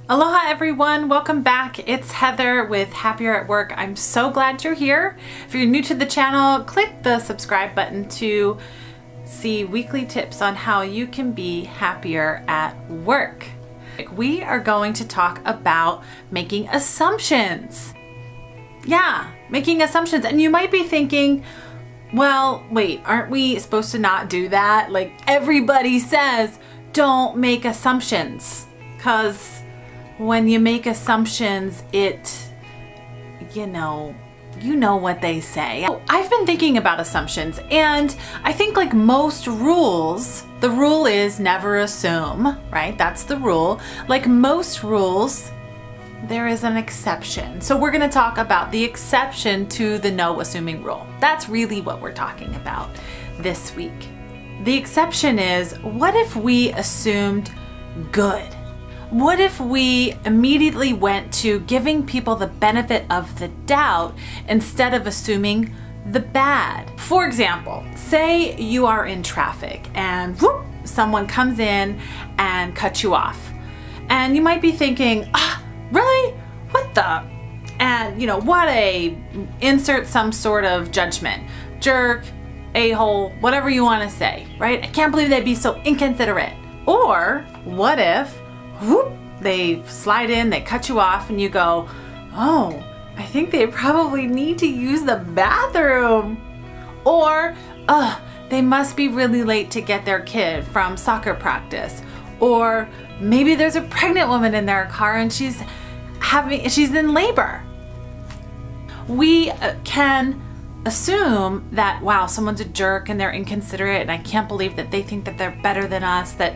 Aloha everyone, welcome back. It's Heather with Happier at Work. I'm so glad you're here. If you're new to the channel, click the subscribe button to see weekly tips on how you can be happier at work. We are going to talk about making assumptions. Yeah, making assumptions. And you might be thinking, well, wait, aren't we supposed to not do that? Like everybody says, don't make assumptions, because when you make assumptions, you know what they say. I've been thinking about assumptions, and I think like most rules, the rule is never assume, right? That's the rule. Like most rules, there is an exception. So we're gonna talk about the exception to the no assuming rule. That's really what we're talking about this week. The exception is, what if we assumed good? What if we immediately went to giving people the benefit of the doubt instead of assuming the bad? For example, say you are in traffic and whoop, someone comes in and cuts you off. And you might be thinking, really? What the? And what insert some sort of judgment. Jerk, a-hole, whatever you want to say, right? I can't believe they'd be so inconsiderate. Or what if whoop, they slide in, they cut you off, and you go, oh, I think they probably need to use the bathroom. Or, they must be really late to get their kid from soccer practice. Or maybe there's a pregnant woman in their car and she's in labor. We can assume that, wow, someone's a jerk and they're inconsiderate and I can't believe that they think that they're better than us, that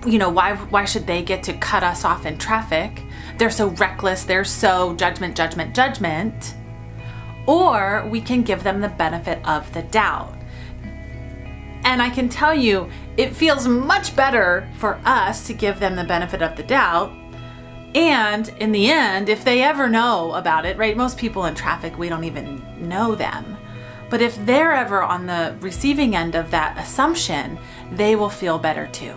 why should they get to cut us off in traffic? They're so reckless, they're so judgment. Or we can give them the benefit of the doubt. And I can tell you, it feels much better for us to give them the benefit of the doubt. And in the end, if they ever know about it, right? Most people in traffic, we don't even know them. But if they're ever on the receiving end of that assumption, they will feel better too.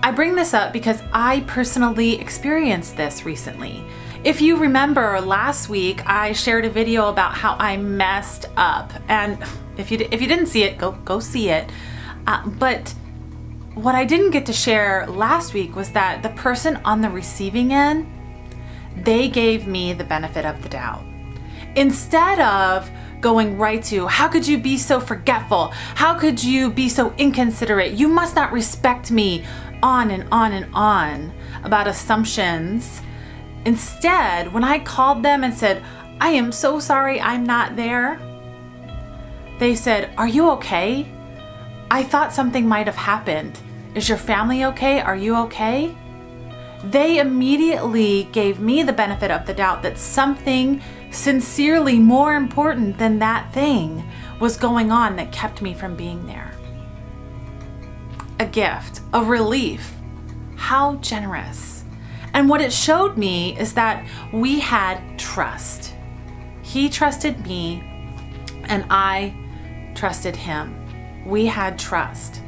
I bring this up because I personally experienced this recently. If you remember last week, I shared a video about how I messed up. And if you didn't see it, go see it. But what I didn't get to share last week was that the person on the receiving end, they gave me the benefit of the doubt. Instead of going right to, how could you be so forgetful? How could you be so inconsiderate? You must not respect me. On and on and on about assumptions. Instead, when I called them and said, I am so sorry I'm not there, they said, are you okay? I thought something might have happened. Is your family okay? Are you okay? They immediately gave me the benefit of the doubt that something sincerely more important than that thing was going on that kept me from being there. A gift, a relief. How generous. And what it showed me is that we had trust. He trusted me and I trusted him. We had trust.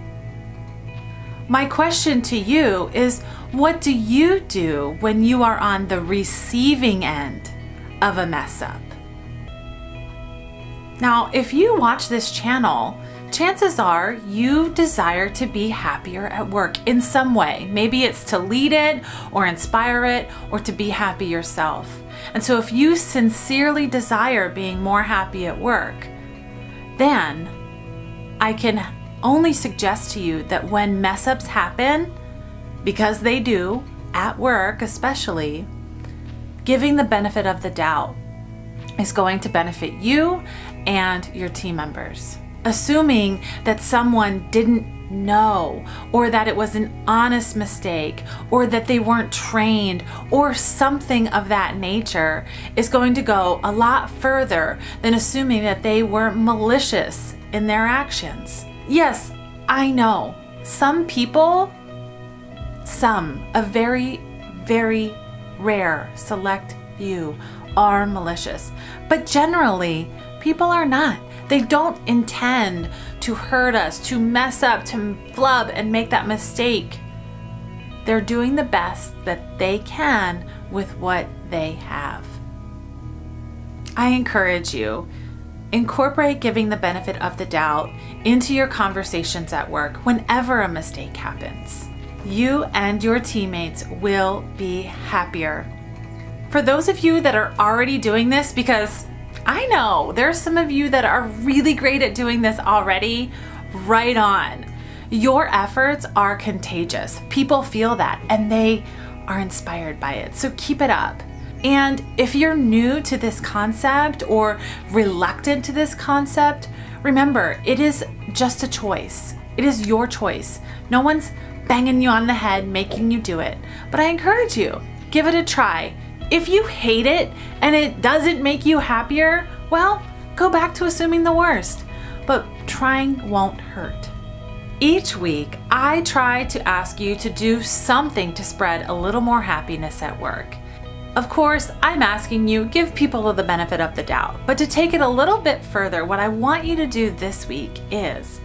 My question to you is, what do you do when you are on the receiving end of a mess up? Now, if you watch this channel, chances are you desire to be happier at work in some way. Maybe it's to lead it or inspire it or to be happy yourself. And so if you sincerely desire being more happy at work, then I can only suggest to you that when mess ups happen, because they do, at work especially, giving the benefit of the doubt is going to benefit you and your team members. Assuming that someone didn't know, or that it was an honest mistake, or that they weren't trained, or something of that nature is going to go a lot further than assuming that they were malicious in their actions. Yes, I know, some people, a very, very rare select few are malicious, but generally people are not. They don't intend to hurt us, to mess up, to flub and make that mistake. they're doing the best that they can with what they have. I encourage you, incorporate giving the benefit of the doubt into your conversations at work whenever a mistake happens. You and your teammates will be happier. For those of you that are already doing this, because I know there's some of you that are really great at doing this already, right on. Your efforts are contagious. People feel that and they are inspired by it. So keep it up. And if you're new to this concept or reluctant to this concept, remember, it is just a choice. It is your choice. No one's banging you on the head, making you do it. But I encourage you, give it a try. If you hate it and it doesn't make you happier, well, go back to assuming the worst. But trying won't hurt. Each week, I try to ask you to do something to spread a little more happiness at work. Of course, I'm asking you, give people the benefit of the doubt. But to take it a little bit further, what I want you to do this week is,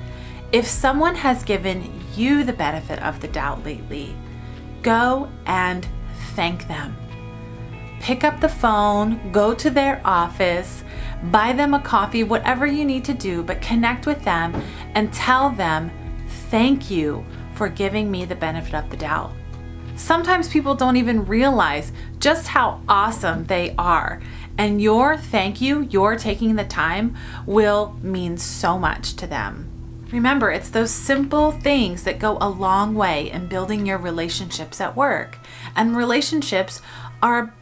if someone has given you the benefit of the doubt lately, go and thank them. Pick up the phone, go to their office, buy them a coffee, whatever you need to do, but connect with them and tell them, thank you for giving me the benefit of the doubt. Sometimes people don't even realize just how awesome they are. And your thank you, your taking the time, will mean so much to them. Remember, it's those simple things that go a long way in building your relationships at work. And relationships are a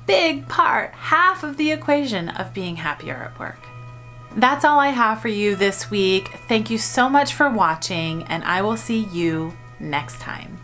big part, half of the equation of being happier at work. That's all I have for you this week. Thank you so much for watching, and I will see you next time.